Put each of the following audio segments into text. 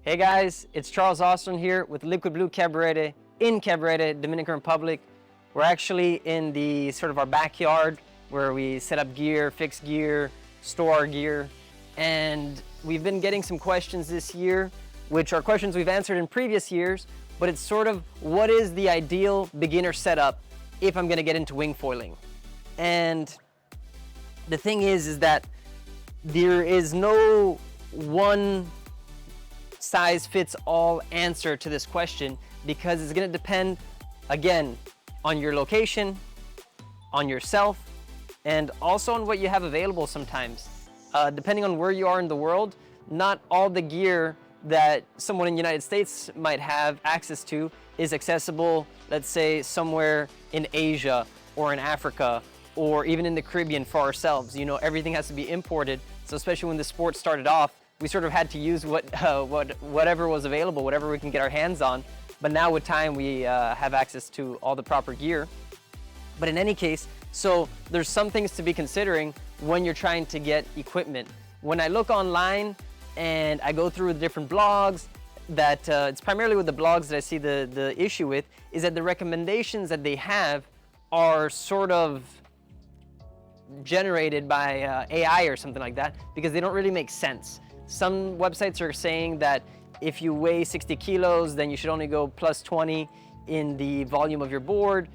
Hey guys, it's Charles Austin here with Liquid Blue Cabarete in Cabarete, Dominican Republic. We're actually in the sort of our backyard where we set up gear, fix gear, store our gear. And we've been getting some questions this year, which are questions we've answered in previous years, but it's sort of what is the ideal beginner setup if I'm gonna get into wingfoiling? And the thing is that there is no one size fits all answer to this question because it's going to depend, again, on your location, on yourself, and also on what you have available sometimes. Depending on where you are in the world, not all the gear that someone in the United States might have access to is accessible, let's say, somewhere in Asia or in Africa or even in the Caribbean for ourselves. You know, everything has to be imported. So especially when the sport started off, we sort of had to use whatever was available, whatever we can get our hands on. But now with time, we have access to all the proper gear. But in any case, so there's some things to be considering when you're trying to get equipment. When I look online and I go through the different blogs, that it's primarily with the blogs that I see the issue with, is that the recommendations that they have are sort of generated by AI or something like that, because they don't really make sense. Some websites are saying that if you weigh 60 kilos, then you should only go plus 20 in the volume of your board.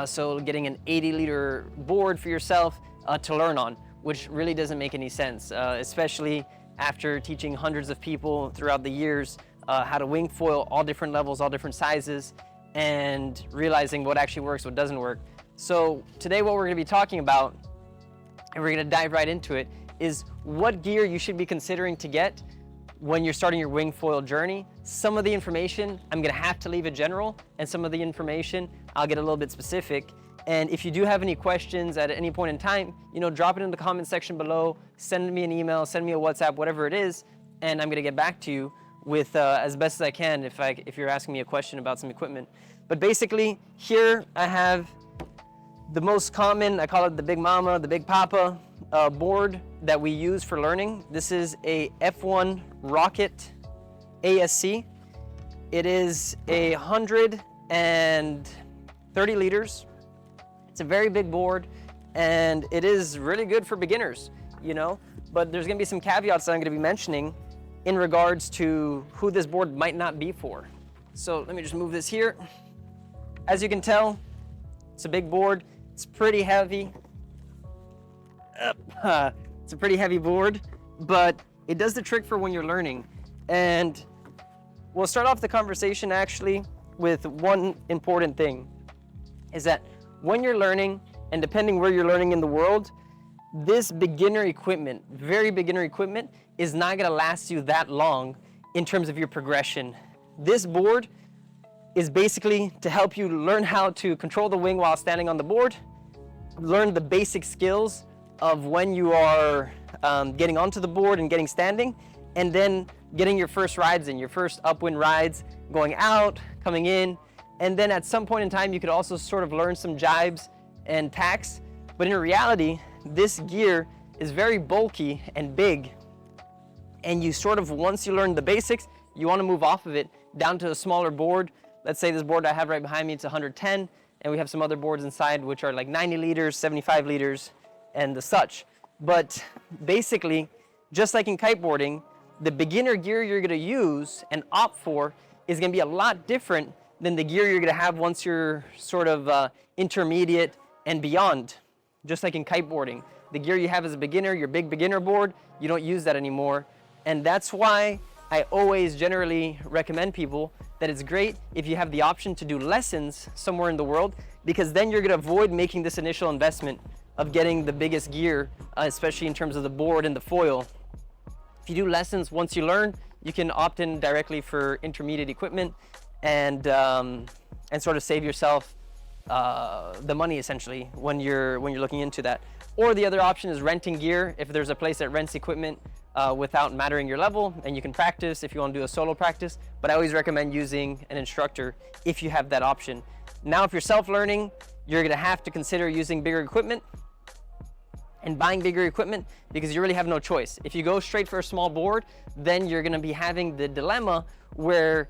So getting an 80-liter board for yourself to learn on, which really doesn't make any sense, especially after teaching hundreds of people throughout the years how to wingfoil, all different levels, all different sizes, and realizing what actually works, what doesn't work. So today what we're going to be talking about, and we're going to dive right into it, is what gear you should be considering to get when you're starting your wingfoil journey. Some of the information I'm going to have to leave it general, and some of the information I'll get a little bit specific. And if you do have any questions at any point in time, you know, drop it in the comment section below, send me an email, send me a WhatsApp, whatever it is, and I'm going to get back to you with as best as I can if you're asking me a question about some equipment. But basically, here I have the most common, I call it the Big Mama, the Big Papa board that we use for learning. This is a F1 Rocket ASC. It is 130 liters. It's a very big board, and it is really good for beginners, you know, but there's gonna be some caveats that I'm gonna be mentioning in regards to who this board might not be for. So let me just move this here. As you can tell, it's a big board. It's pretty heavy. It's a pretty heavy board, but it does the trick for when you're learning. And we'll start off the conversation actually with one important thing, is that when you're learning, and depending where you're learning in the world, this beginner equipment, very beginner equipment, is not gonna last you that long in terms of your progression. This board is basically to help you learn how to control the wing while standing on the board, learn the basic skills of when you are getting onto the board and getting standing, and then getting your first rides in, your first upwind rides, going out, coming in, and then at some point in time you could also sort of learn some jibes and tacks. But in reality, this gear is very bulky and big, and you sort of, once you learn the basics, you want to move off of it down to a smaller board. Let's say this board I have right behind me, it's 110, and we have some other boards inside which are like 90 liters, 75 liters, and the such. But basically, just like in kiteboarding, the beginner gear you're gonna use and opt for is gonna be a lot different than the gear you're gonna have once you're sort of intermediate and beyond. Just like in kiteboarding, the gear you have as a beginner, your big beginner board, you don't use that anymore. And that's why I always generally recommend people that it's great if you have the option to do lessons somewhere in the world, because then you're gonna avoid making this initial investment of getting the biggest gear, especially in terms of the board and the foil. If you do lessons, once you learn, you can opt in directly for intermediate equipment and sort of save yourself the money essentially when you're looking into that. Or the other option is renting gear. If there's a place that rents equipment without mattering your level, and you can practice if you want to do a solo practice, but I always recommend using an instructor if you have that option. Now, if you're self-learning, you're gonna have to consider using bigger equipment. and buying bigger equipment because you really have no choice. If you go straight for a small board, then you're gonna be having the dilemma where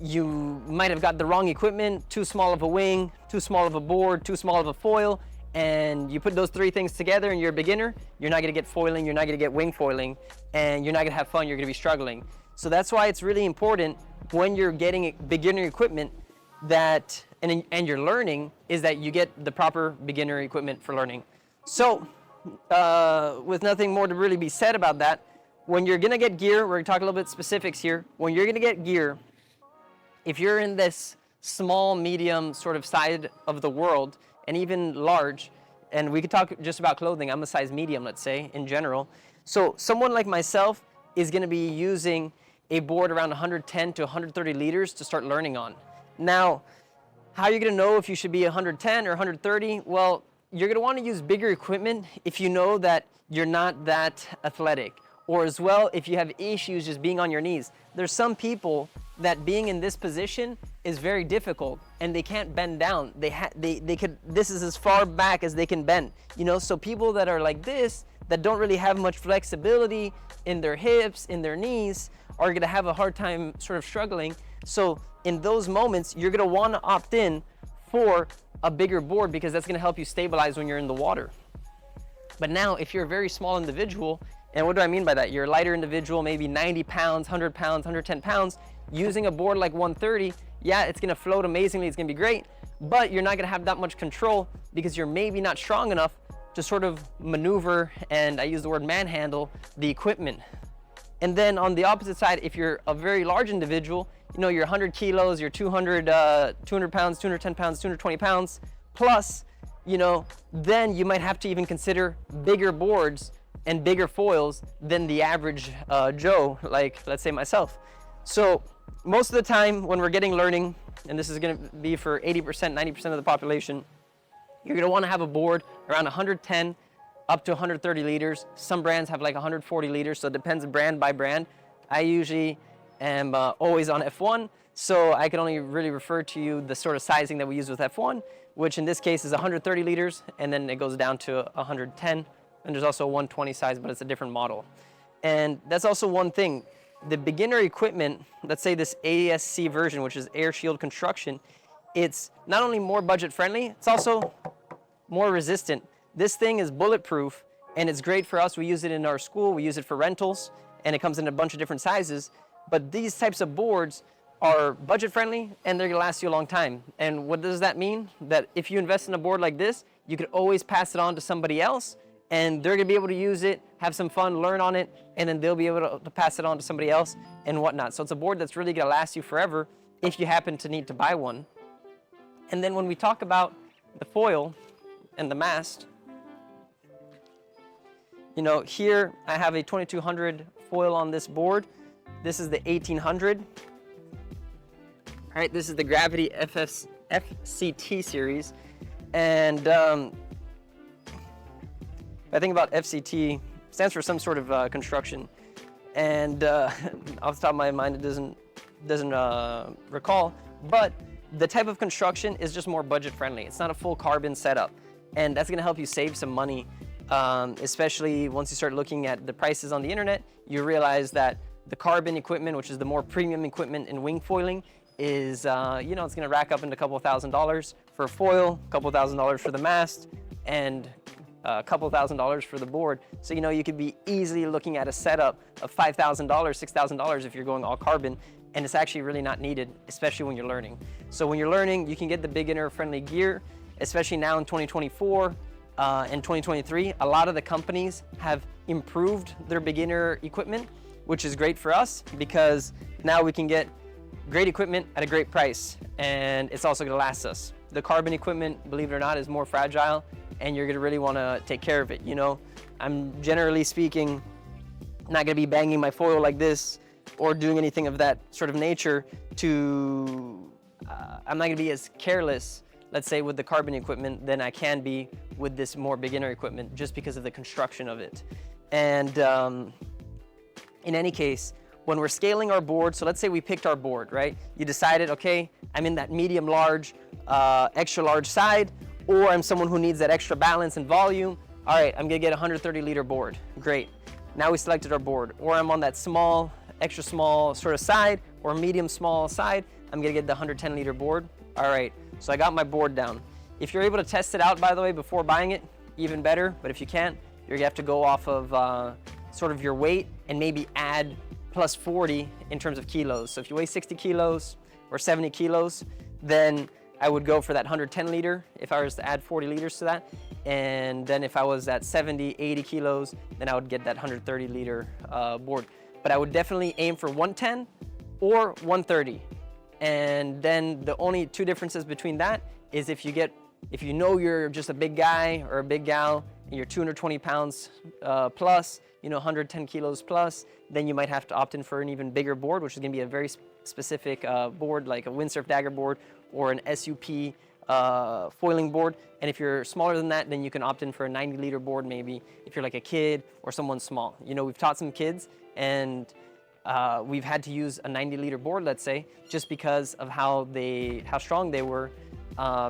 you might have got the wrong equipment, too small of a wing, too small of a board, too small of a foil, and you put those three things together and you're a beginner, you're not gonna get foiling, you're not gonna get wing foiling, and you're not gonna have fun, you're gonna be struggling. So that's why it's really important when you're getting beginner equipment that, and you're learning, is that you get the proper beginner equipment for learning. So, with nothing more to really be said about that, when you're gonna get gear, we're gonna talk a little bit specifics here. When you're gonna get gear, if you're in this small, medium sort of side of the world, and even large, and we could talk just about clothing, I'm a size medium, let's say, in general. So someone like myself is gonna be using a board around 110 to 130 liters to start learning on. Now, how are you gonna know if you should be 110 or 130? Well, you're gonna wanna use bigger equipment if you know that you're not that athletic, or as well, if you have issues just being on your knees. There's some people that being in this position is very difficult and they can't bend down. They could, this is as far back as they can bend, you know? So people that are like this, that don't really have much flexibility in their hips, in their knees, are gonna have a hard time sort of struggling. So in those moments, you're gonna wanna opt in for a bigger board because that's gonna help you stabilize when you're in the water. But now, if you're a very small individual, and what do I mean by that? You're a lighter individual, maybe 90 pounds, 100 pounds, 110 pounds, using a board like 130, yeah, it's gonna float amazingly, it's gonna be great, but you're not gonna have that much control because you're maybe not strong enough to sort of maneuver, and I use the word manhandle, the equipment. And then on the opposite side, if you're a very large individual, you know, you're 100 kilos, you're 200 pounds, 210 pounds, 220 pounds, plus, you know, then you might have to even consider bigger boards and bigger foils than the average Joe, like let's say myself. So most of the time when we're getting learning, and this is gonna be for 80%, 90% of the population, you're gonna wanna have a board around 110 up to 130 liters. Some brands have like 140 liters, so it depends brand by brand. I usually am always on F1, so I can only really refer to you the sort of sizing that we use with F1, which in this case is 130 liters, and then it goes down to 110, and there's also a 120 size, but it's a different model. And that's also one thing. The beginner equipment, let's say this ASC version, which is Air Shield Construction, it's not only more budget friendly, it's also more resistant. This thing is bulletproof, and it's great for us. We use it in our school, we use it for rentals, and it comes in a bunch of different sizes. But these types of boards are budget friendly, and they're gonna last you a long time. And what does that mean? That if you invest in a board like this, you could always pass it on to somebody else, and they're gonna be able to use it, have some fun, learn on it, and then they'll be able to pass it on to somebody else and whatnot. So it's a board that's really gonna last you forever if you happen to need to buy one. And then when we talk about the foil and the mast, you know, here I have a 2200 foil on this board. This is the 1800. All right, this is the Gravity FCT series. And I think about FCT, stands for some sort of construction. And off the top of my mind, it doesn't recall, but the type of construction is just more budget friendly. It's not a full carbon setup. And that's gonna help you save some money, especially once you start looking at the prices on the internet. You realize that the carbon equipment, which is the more premium equipment in wing foiling, is, you know, it's gonna rack up into a couple $1,000s for a foil, a couple $1,000s for the mast, and a couple $1,000s for the board. So, you know, you could be easily looking at a setup of $5,000, $6,000 if you're going all carbon, and it's actually really not needed, especially when you're learning. So when you're learning, you can get the beginner-friendly gear, especially now in 2024 and 2023. A lot of the companies have improved their beginner equipment, which is great for us because now we can get great equipment at a great price, and it's also gonna last us. The carbon equipment, believe it or not, is more fragile, and you're gonna really wanna take care of it, you know? I'm generally speaking not gonna be banging my foil like this or doing anything of that sort of nature I'm not gonna be as careless, let's say, with the carbon equipment than I can be with this more beginner equipment just because of the construction of it. And in any case, when we're scaling our board, so let's say we picked our board, right? You decided, okay, I'm in that medium large, extra large side, or I'm someone who needs that extra balance and volume. All right, I'm gonna get a 130 liter board. Great. Now we selected our board, or I'm on that small, extra small sort of side, or medium small side. I'm gonna get the 110 liter board. All right, so I got my board down. If you're able to test it out, by the way, before buying it, even better. But if you can't, you're gonna have to go off of sort of your weight and maybe add plus 40 in terms of kilos. So if you weigh 60 kilos or 70 kilos, then I would go for that 110 liter if I was to add 40 liters to that. And then if I was at 70, 80 kilos, then I would get that 130 liter board. But I would definitely aim for 110 or 130. And then the only two differences between that is if you know you're just a big guy or a big gal and you're 220 pounds plus, 110 kilos plus, then you might have to opt in for an even bigger board, which is gonna be a very specific board, like a windsurf dagger board or an SUP foiling board. And if you're smaller than that, then you can opt in for a 90 liter board maybe if you're like a kid or someone small. We've taught some kids and we've had to use a 90 liter board, let's say, just because of how strong they were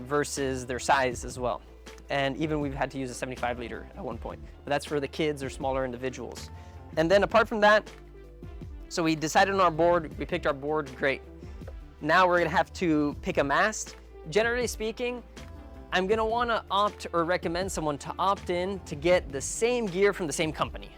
versus their size as well. And even we've had to use a 75 liter at one point, but that's for the kids or smaller individuals. And then apart from that, so we decided on our board, we picked our board, great. Now we're gonna have to pick a mast. Generally speaking, I'm gonna wanna opt or recommend someone to opt in to get the same gear from the same company.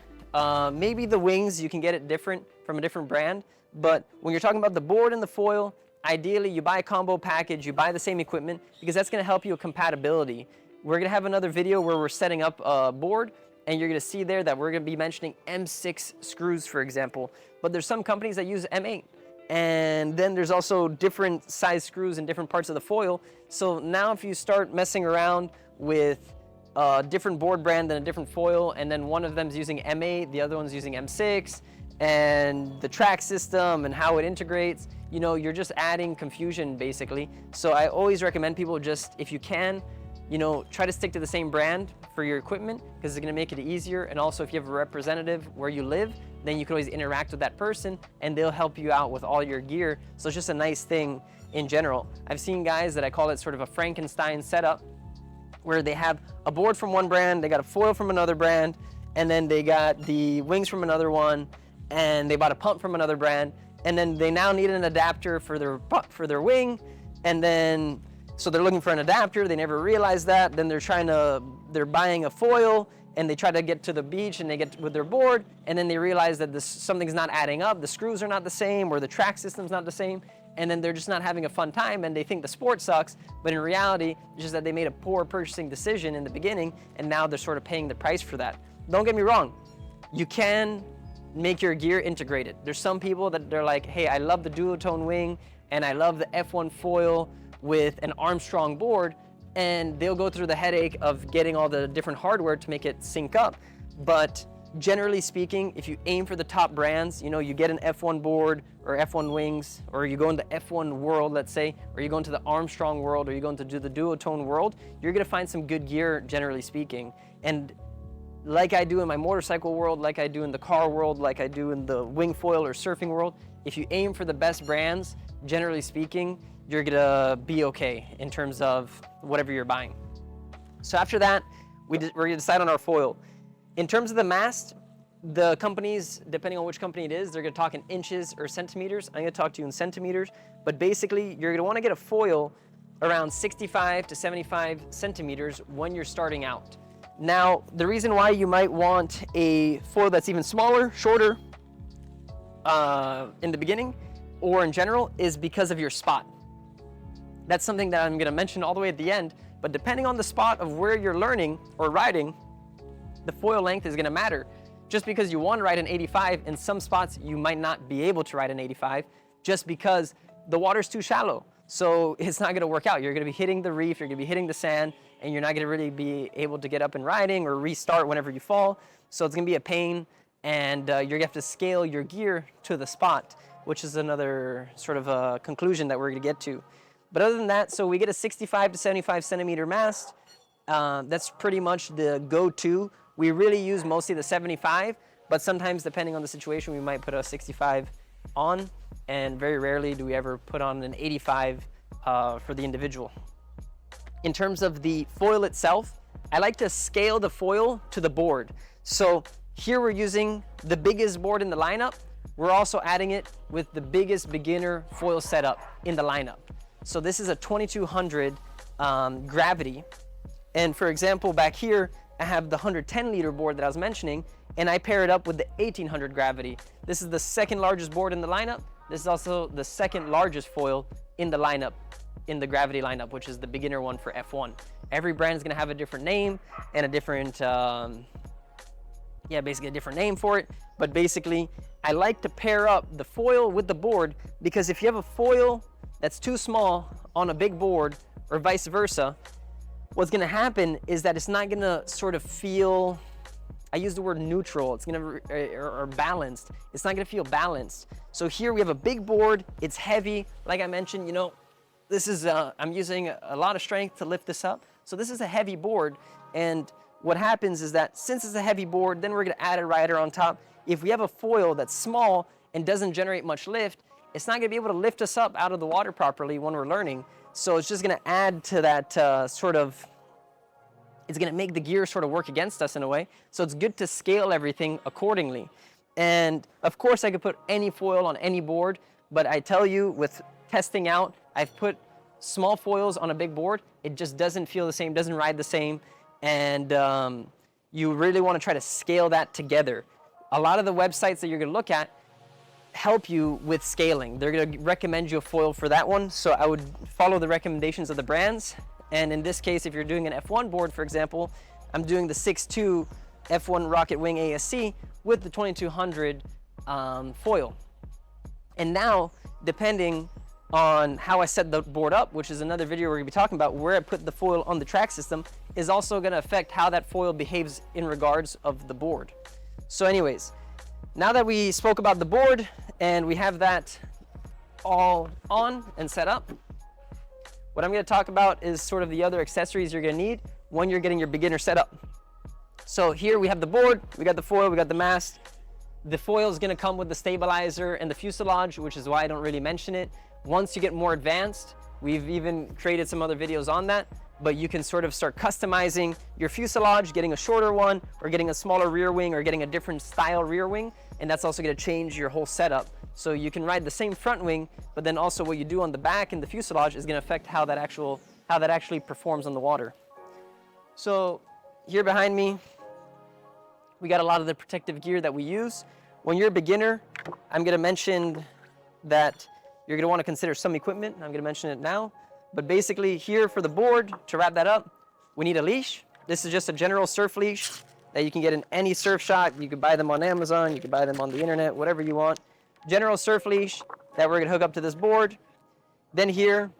Maybe the wings, you can get it different from a different brand, but when you're talking about the board and the foil, ideally you buy a combo package, you buy the same equipment, because that's gonna help you with compatibility. We're gonna have another video where we're setting up a board, and you're gonna see there that we're gonna be mentioning M6 screws, for example, but there's some companies that use M8. And then there's also different size screws in different parts of the foil. So now if you start messing around with a different board brand and a different foil, and then one of them's using M8, the other one's using M6, and the track system and how it integrates, you're just adding confusion basically. So I always recommend people just, if you can, try to stick to the same brand for your equipment, because it's gonna make it easier. And also if you have a representative where you live, then you can always interact with that person and they'll help you out with all your gear. So it's just a nice thing in general. I've seen guys that I call it sort of a Frankenstein setup, where they have a board from one brand, they got a foil from another brand, and then they got the wings from another one, and they bought a pump from another brand, and then they now need an adapter for their wing, and then so they're looking for an adapter, they never realize that, then they're buying a foil, and they try to get to the beach and they get with their board, and then they realize that something's not adding up, the screws are not the same, or the track system's not the same, and then they're just not having a fun time, and they think the sport sucks, but in reality, it's just that they made a poor purchasing decision in the beginning, and now they're sort of paying the price for that. Don't get me wrong, you can make your gear integrated. There's some people that they're like, hey, I love the duotone wing, and I love the F1 foil with an Armstrong board, and they'll go through the headache of getting all the different hardware to make it sync up. But generally speaking, if you aim for the top brands, you get an F1 board or F1 wings, or you go into F1 world, let's say, or you go into the Armstrong world, or you go into the duotone world, you're gonna find some good gear, generally speaking. And like I do in my motorcycle world, like I do in the car world, like I do in the Wingfoil or surfing world, if you aim for the best brands, generally speaking, you're gonna be okay in terms of whatever you're buying. So after that, we're gonna decide on our foil. In terms of the mast, the companies, depending on which company it is, they're gonna talk in inches or centimeters. I'm gonna talk to you in centimeters, but basically you're gonna wanna get a foil around 65 to 75 centimeters when you're starting out. Now, the reason why you might want a foil that's even smaller, shorter, in the beginning, or in general, is because of your spot. That's something that I'm gonna mention all the way at the end, but depending on the spot of where you're learning or riding, the foil length is gonna matter. Just because you wanna ride an 85, in some spots you might not be able to ride an 85, just because the water's too shallow. So it's not gonna work out. You're gonna be hitting the reef, you're gonna be hitting the sand, and you're not gonna really be able to get up and riding or restart whenever you fall. So it's gonna be a pain, and you're gonna have to scale your gear to the spot, which is another sort of a conclusion that we're gonna get to. But other than that, so we get a 65 to 75 centimeter mast. That's pretty much the go-to. We really use mostly the 75, but sometimes depending on the situation, we might put a 65 on, and very rarely do we ever put on an 85 for the individual. In terms of the foil itself, I like to scale the foil to the board. So here we're using the biggest board in the lineup. We're also adding it with the biggest beginner foil setup in the lineup. So this is a 2200 gravity. And for example, back here, I have the 110 liter board that I was mentioning, and I pair it up with the 1800 gravity. This is the second largest board in the lineup. This is also the second largest foil in the lineup, in the gravity lineup, which is the beginner one for F1. Every brand is gonna have a different name and a different, basically a different name for it. But basically, I like to pair up the foil with the board, because if you have a foil that's too small on a big board or vice versa, what's gonna happen is that it's not gonna sort of feel, I use the word neutral, it's gonna, or balanced. It's not gonna feel balanced. So here we have a big board, it's heavy. Like I mentioned, you know, this is, I'm using a lot of strength to lift this up. So this is a heavy board. And what happens is that since it's a heavy board, then we're gonna add a rider on top. If we have a foil that's small and doesn't generate much lift, it's not gonna be able to lift us up out of the water properly when we're learning. So it's just gonna add to that it's gonna make the gear sort of work against us in a way. So it's good to scale everything accordingly. And of course I could put any foil on any board, but I tell you, with testing out, I've put small foils on a big board. It just doesn't feel the same, doesn't ride the same. And you really wanna try to scale that together. A lot of the websites that you're gonna look at help you with scaling. They're gonna recommend you a foil for that one. So I would follow the recommendations of the brands. And in this case, if you're doing an F1 board, for example, I'm doing the 6.2 F1 Rocket Wing ASC with the 2200 foil. And now, depending on how I set the board up, which is another video we're gonna be talking about, where I put the foil on the track system is also gonna affect how that foil behaves in regards of the board. So anyways, now that we spoke about the board and we have that all on and set up, what I'm gonna talk about is sort of the other accessories you're gonna need when you're getting your beginner setup. So here we have the board, we got the foil, we got the mast. The foil is gonna come with the stabilizer and the fuselage, which is why I don't really mention it. Once you get more advanced, we've even created some other videos on that, but you can sort of start customizing your fuselage, getting a shorter one, or getting a smaller rear wing, or getting a different style rear wing, and that's also gonna change your whole setup. So you can ride the same front wing, but then also what you do on the back and the fuselage is gonna affect how that actually performs on the water. So here behind me, we got a lot of the protective gear that we use. When you're a beginner, I'm gonna mention that you're gonna wanna consider some equipment. I'm gonna mention it now. But basically here for the board, to wrap that up, we need a leash. This is just a general surf leash that you can get in any surf shop. You could buy them on Amazon, you could buy them on the internet, whatever you want. General surf leash that we're gonna hook up to this board. Then here,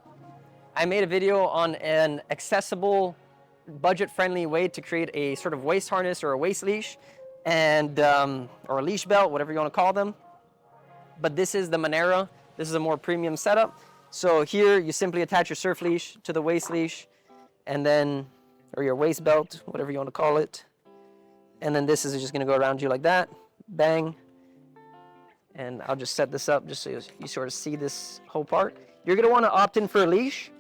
I made a video on an accessible, budget-friendly way to create a sort of waist harness or a waist leash, and or a leash belt, whatever you wanna call them. But this is the Monera. This is a more premium setup. So here you simply attach your surf leash to the waist leash, and then, or your waist belt, whatever you want to call it. And then this is just gonna go around you like that, bang. And I'll just set this up just so you sort of see this whole part. You're gonna wanna opt in for a leash.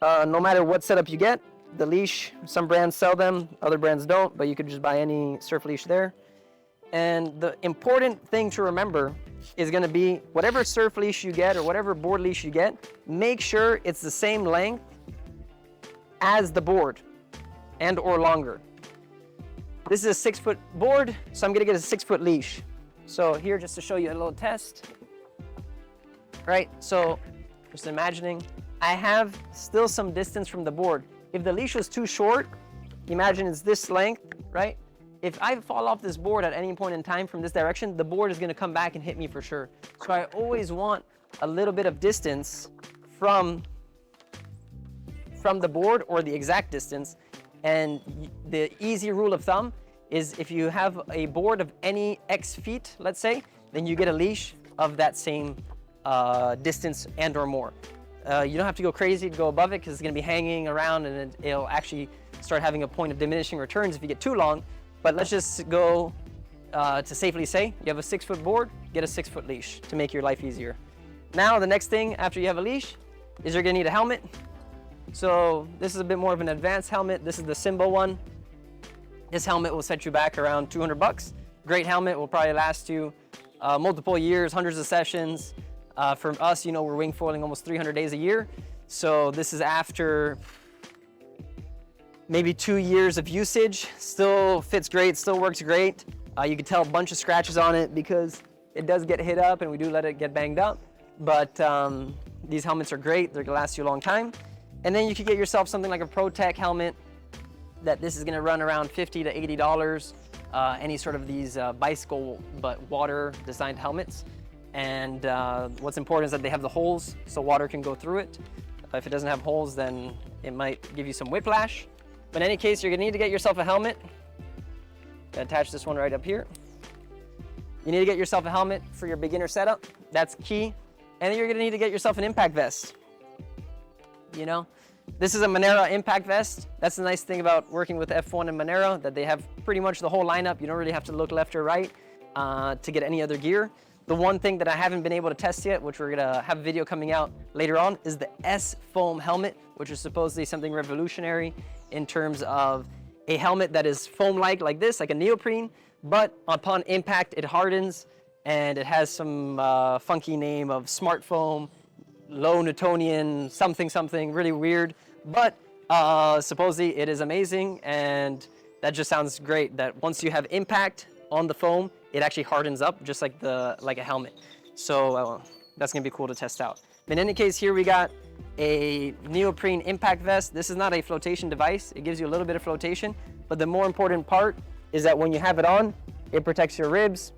No matter what setup you get, the leash, some brands sell them, other brands don't, but you could just buy any surf leash there. And the important thing to remember is gonna be whatever surf leash you get or whatever board leash you get, make sure it's the same length as the board and or longer. This is a 6-foot board, so I'm gonna get a 6-foot leash. So here, just to show you a little test. Right, so just imagining, I have still some distance from the board. If the leash was too short, imagine it's this length, right? If I fall off this board at any point in time from this direction, the board is gonna come back and hit me for sure. So I always want a little bit of distance from the board, or the exact distance. And the easy rule of thumb is if you have a board of any X feet, let's say, then you get a leash of that same distance and or more. You don't have to go crazy to go above it, because it's gonna be hanging around and it'll actually start having a point of diminishing returns if you get too long. But let's just go to safely say, you have a 6-foot board, get a 6-foot leash to make your life easier. Now, the next thing after you have a leash is you're gonna need a helmet. So this is a bit more of an advanced helmet. This is the Simba one. This helmet will set you back around 200 bucks. Great helmet, will probably last you multiple years, hundreds of sessions. For us, you know, we're wingfoiling almost 300 days a year. So this is after maybe 2 years of usage. Still fits great, still works great. You can tell a bunch of scratches on it because it does get hit up and we do let it get banged up. But these helmets are great, they're gonna last you a long time. And then you could get yourself something like a ProTech helmet that this is gonna run around $50 to $80. Any sort of these bicycle but water designed helmets. And what's important is that they have the holes so water can go through it. If it doesn't have holes, then it might give you some whiplash. But in any case, you're gonna need to get yourself a helmet. Attach this one right up here. You need to get yourself a helmet for your beginner setup. That's key. And then you're gonna need to get yourself an impact vest. You know, this is a Monera impact vest. That's the nice thing about working with F1 and Monera, that they have pretty much the whole lineup. You don't really have to look left or right to get any other gear. The one thing that I haven't been able to test yet, which we're gonna have a video coming out later on, is the S foam helmet, which is supposedly something revolutionary in terms of a helmet that is foam-like, like this, like a neoprene, but upon impact it hardens, and it has some funky name of smart foam, low Newtonian, something really weird, but supposedly it is amazing, and that just sounds great, that once you have impact on the foam, it actually hardens up just like a helmet. So that's gonna be cool to test out. In any case, here we got a neoprene impact vest. This is not a flotation device. It gives you a little bit of flotation, but the more important part is that when you have it on, it protects your ribs,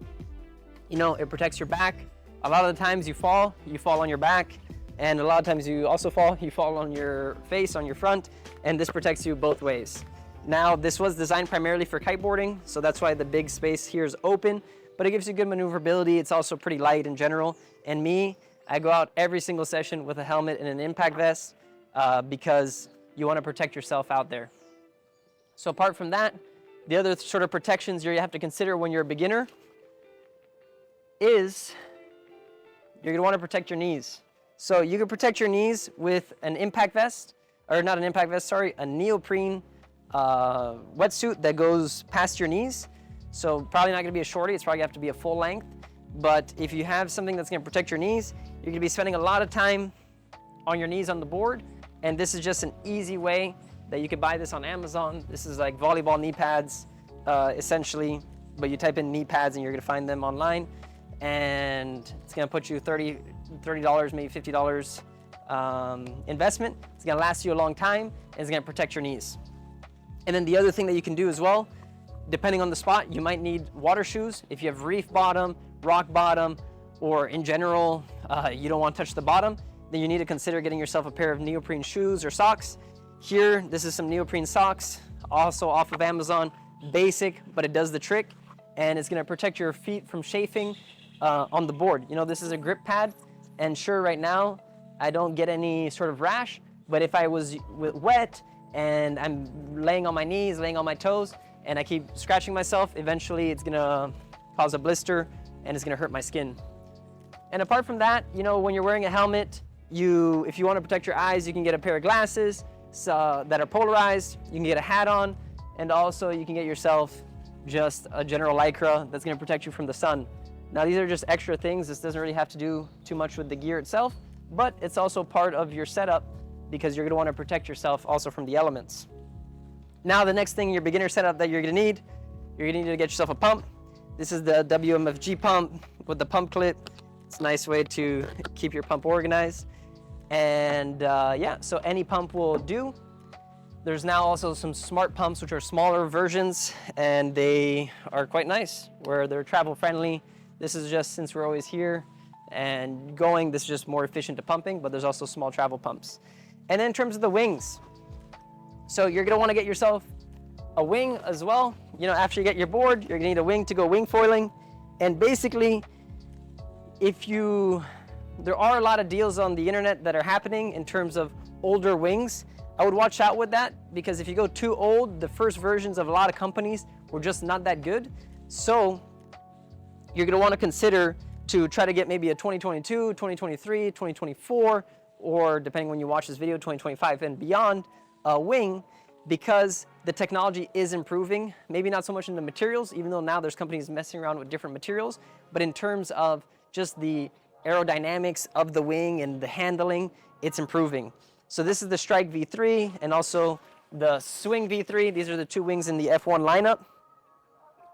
you know, it protects your back. A lot of the times you fall on your back, and a lot of times you also fall on your face, on your front, and this protects you both ways. Now, this was designed primarily for kiteboarding, so that's why the big space here is open, but it gives you good maneuverability. It's also pretty light in general. And me, I go out every single session with a helmet and an impact vest because you want to protect yourself out there. So apart from that, the other sort of protections you have to consider when you're a beginner is you're going to want to protect your knees. So you can protect your knees with an impact vest, or not an impact vest, sorry, a neoprene wetsuit that goes past your knees. So probably not going to be a shorty, it's probably going to have to be a full length. But if you have something that's going to protect your knees, you're going to be spending a lot of time on your knees on the board. And this is just an easy way that you could buy this on Amazon. This is like volleyball knee pads, essentially. But you type in knee pads and you're going to find them online. And it's going to put you $30, maybe $50 investment. It's going to last you a long time, and it's going to protect your knees. And then the other thing that you can do as well, depending on the spot, you might need water shoes. If you have reef bottom, rock bottom, or in general, you don't want to touch the bottom, then you need to consider getting yourself a pair of neoprene shoes or socks. Here, this is some neoprene socks, also off of Amazon. Basic, but it does the trick, and it's going to protect your feet from chafing on the board. You know, this is a grip pad, and sure, right now, I don't get any sort of rash, but if I was wet and I'm laying on my knees, laying on my toes, and I keep scratching myself, eventually it's gonna cause a blister and it's gonna hurt my skin. And apart from that, you know, when you're wearing a helmet, if you want to protect your eyes, you can get a pair of glasses that are polarized, you can get a hat on, and also you can get yourself just a general lycra that's gonna protect you from the sun. Now, these are just extra things. This doesn't really have to do too much with the gear itself, but it's also part of your setup because you're gonna want to protect yourself also from the elements. Now, the next thing in your beginner setup that you're gonna need to get yourself a pump. This is the WMFG pump with the pump clip. It's a nice way to keep your pump organized. And yeah, so any pump will do. There's now also some smart pumps, which are smaller versions, and they are quite nice, where they're travel friendly. This is just, since we're always here and going, this is just more efficient to pumping, but there's also small travel pumps. And then in terms of the wings, so you're gonna wanna get yourself a wing as well. You know, after you get your board, you're gonna need a wing to go wingfoiling. And basically, there are a lot of deals on the internet that are happening in terms of older wings. I would watch out with that, because if you go too old, the first versions of a lot of companies were just not that good. So you're gonna wanna consider to try to get maybe a 2022, 2023, 2024 or depending when you watch this video, 2025 and beyond, wing, because the technology is improving. Maybe not so much in the materials, even though now there's companies messing around with different materials, but in terms of just the aerodynamics of the wing and the handling, it's improving. So this is the Strike V3 and also the Swing V3. These are the two wings in the F1 lineup.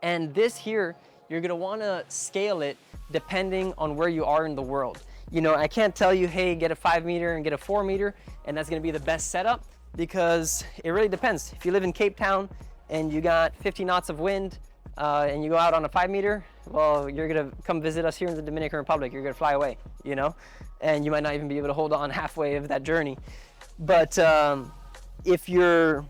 And this here, you're gonna wanna scale it depending on where you are in the world. You know, I can't tell you, hey, get a 5 meter and get a 4 meter, and that's gonna be the best setup, because it really depends. If you live in Cape Town and you got 50 knots of wind and you go out on a 5 meter, well, you're gonna come visit us here in the Dominican Republic. You're gonna fly away, you know? And you might not even be able to hold on halfway of that journey. But if you're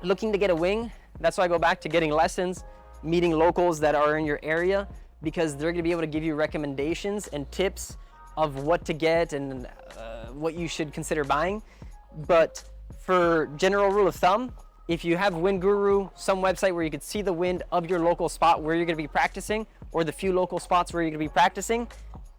looking to get a wing, that's why I go back to getting lessons, meeting locals that are in your area, because they're gonna be able to give you recommendations and tips of what to get and what you should consider buying. But for general rule of thumb, if you have Wind Guru, some website where you could see the wind of your local spot where you're gonna be practicing, or the few local spots where you're gonna be practicing,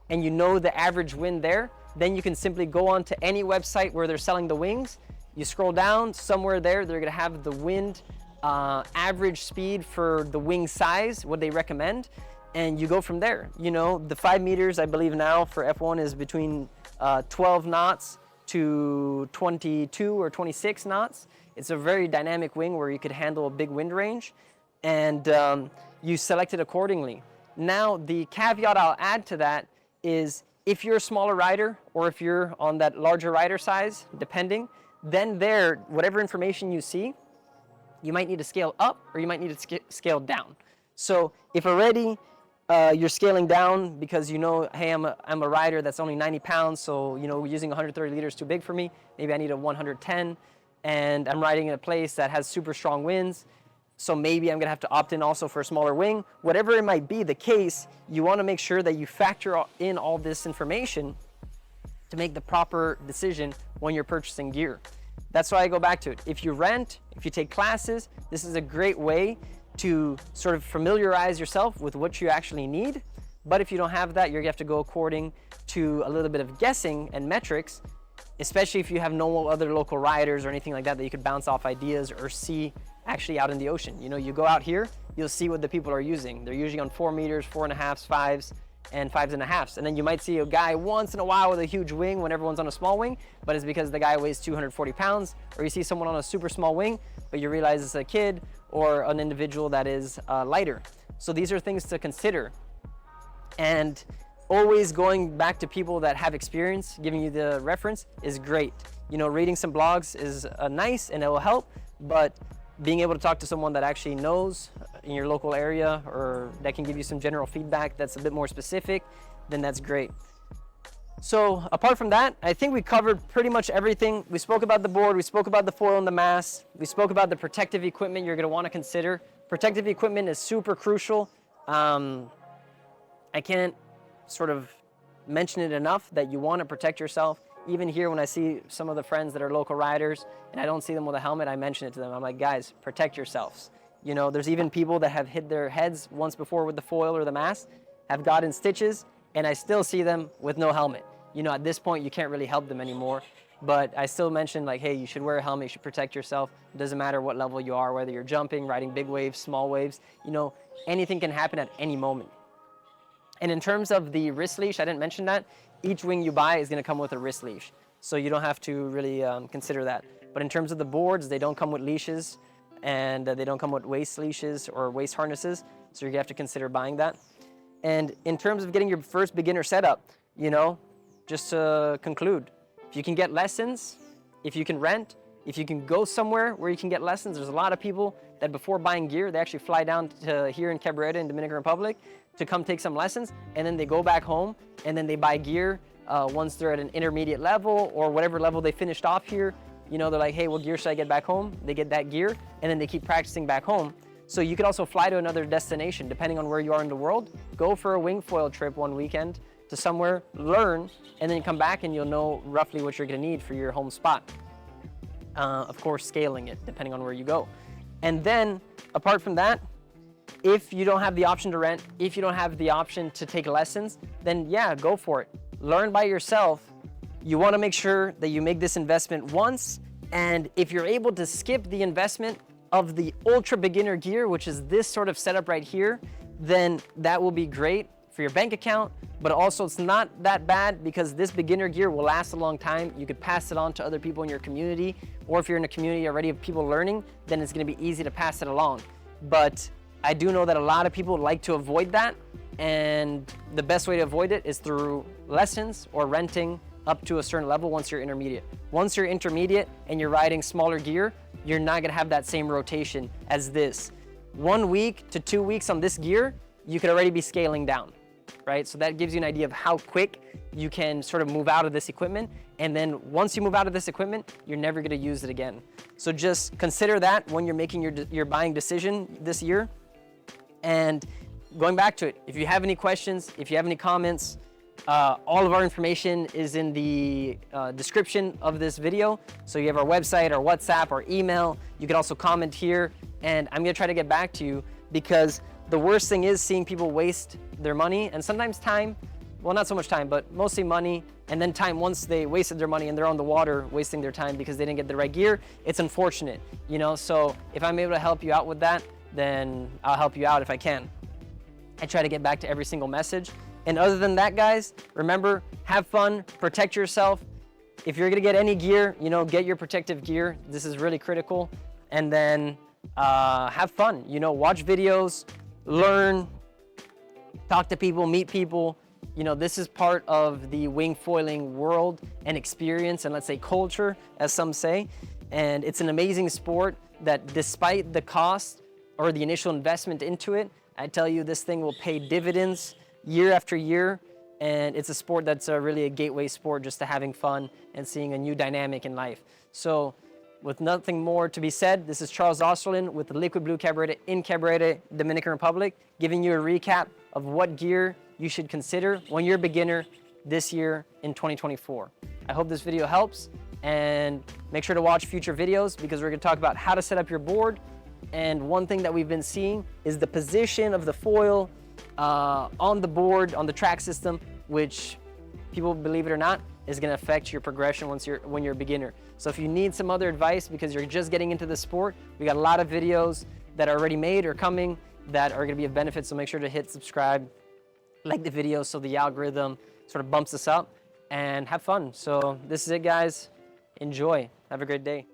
and you know the average wind there, then you can simply go on to any website where they're selling the wings. You scroll down, somewhere there, they're gonna have the wind average speed for the wing size, what they recommend, and you go from there. You know, the 5 meters, I believe now for F1 is between 12 knots to 22 or 26 knots. It's a very dynamic wing where you could handle a big wind range, and you select it accordingly. Now, the caveat I'll add to that is if you're a smaller rider, or if you're on that larger rider size, depending, then there, whatever information you see, you might need to scale up or you might need to scale down. So if already you're scaling down because you know, hey, I'm a rider that's only 90 pounds, so you know, using 130 liters is too big for me. Maybe I need a 110, and I'm riding in a place that has super strong winds, so maybe I'm gonna have to opt in also for a smaller wing. Whatever it might be the case, you wanna make sure that you factor in all this information to make the proper decision when you're purchasing gear. That's why I go back to it. If you rent, if you take classes, this is a great way to sort of familiarize yourself with what you actually need. But if you don't have that, you're gonna have to go according to a little bit of guessing and metrics, especially if you have no other local riders or anything like that you could bounce off ideas or see actually out in the ocean. You know, you go out here, you'll see what the people are using. They're usually on 4 meters, 4.5s, 5s, and 5.5s. And then you might see a guy once in a while with a huge wing when everyone's on a small wing, but it's because the guy weighs 240 pounds, or you see someone on a super small wing, but you realize it's a kid or an individual that is lighter. So these are things to consider. And always going back to people that have experience, giving you the reference is great. You know, reading some blogs is nice and it will help, but being able to talk to someone that actually knows in your local area or that can give you some general feedback that's a bit more specific, then that's great. So apart from that, I think we covered pretty much everything. We spoke about the board, we spoke about the foil and the mast, we spoke about the protective equipment you're gonna wanna consider. Protective equipment is super crucial. I can't sort of mention it enough that you wanna protect yourself. Even here, when I see some of the friends that are local riders and I don't see them with a helmet, I mention it to them. I'm like, guys, protect yourselves. You know, there's even people that have hit their heads once before with the foil or the mast, have gotten stitches, and I still see them with no helmet. You know, at this point, you can't really help them anymore. But I still mention like, hey, you should wear a helmet, you should protect yourself. It doesn't matter what level you are, whether you're jumping, riding big waves, small waves, you know, anything can happen at any moment. And in terms of the wrist leash, I didn't mention that. Each wing you buy is gonna come with a wrist leash. So you don't have to really consider that. But in terms of the boards, they don't come with leashes, and they don't come with waist leashes or waist harnesses. So you're gonna have to consider buying that. And in terms of getting your first beginner setup, you know, just to conclude, if you can get lessons, if you can rent, if you can go somewhere where you can get lessons, there's a lot of people that before buying gear, they actually fly down to here in Cabarete in Dominican Republic to come take some lessons, and then they go back home and then they buy gear once they're at an intermediate level or whatever level they finished off here. You know, they're like, hey, what gear should I get back home? They get that gear and then they keep practicing back home. So you could also fly to another destination depending on where you are in the world. Go for a Wingfoil trip one weekend to somewhere, learn, and then come back and you'll know roughly what you're gonna need for your home spot. Of course, scaling it depending on where you go. And then apart from that, if you don't have the option to rent, if you don't have the option to take lessons, then yeah, go for it. Learn by yourself. you want to make sure that you make this investment once, and if you're able to skip the investment of the ultra beginner gear, which is this sort of setup right here, then that will be great for your bank account, but also it's not that bad because this beginner gear will last a long time. You could pass it on to other people in your community, or if you're in a community already of people learning, then it's gonna be easy to pass it along. But I do know that a lot of people like to avoid that, and the best way to avoid it is through lessons or renting up to a certain level once you're intermediate. Once you're intermediate and you're riding smaller gear, you're not gonna have that same rotation as this. 1 week to 2 weeks on this gear, you could already be scaling down, right? So that gives you an idea of how quick you can sort of move out of this equipment. And then once you move out of this equipment, you're never gonna use it again. So just consider that when you're making your buying decision this year. And going back to it, if you have any questions, if you have any comments, all of our information is in the description of this video. So you have our website, our WhatsApp, our email. You can also comment here, and I'm gonna try to get back to you, because the worst thing is seeing people waste their money and sometimes time. Well, not so much time, but mostly money, and then time once they wasted their money and they're on the water wasting their time because they didn't get the right gear. It's unfortunate, you know? So if I'm able to help you out with that, then I'll help you out if I can. I try to get back to every single message. And other than that, guys, remember, have fun, protect yourself. If you're gonna get any gear, you know, get your protective gear. This is really critical. And then have fun, you know, watch videos, learn, talk to people, meet people. You know, this is part of the wingfoiling world and experience, and let's say culture, as some say. And it's an amazing sport that, despite the cost or the initial investment into it, I tell you, this thing will pay dividends year after year. And it's a sport that's really a gateway sport just to having fun and seeing a new dynamic in life. So with nothing more to be said, this is Charles Osterlin with the Liquid Blue Cabarete in Cabarete, Dominican Republic, giving you a recap of what gear you should consider when you're a beginner this year in 2024. I hope this video helps, and make sure to watch future videos because we're gonna talk about how to set up your board. And one thing that we've been seeing is the position of the foil on the board, on the track system, which, people, believe it or not, is gonna affect your progression when you're a beginner. So if you need some other advice because you're just getting into the sport, we got a lot of videos that are already made or coming that are gonna be of benefit, so make sure to hit subscribe, like the video so the algorithm sort of bumps us up, and have fun. So this is it, guys. Enjoy. Have a great day.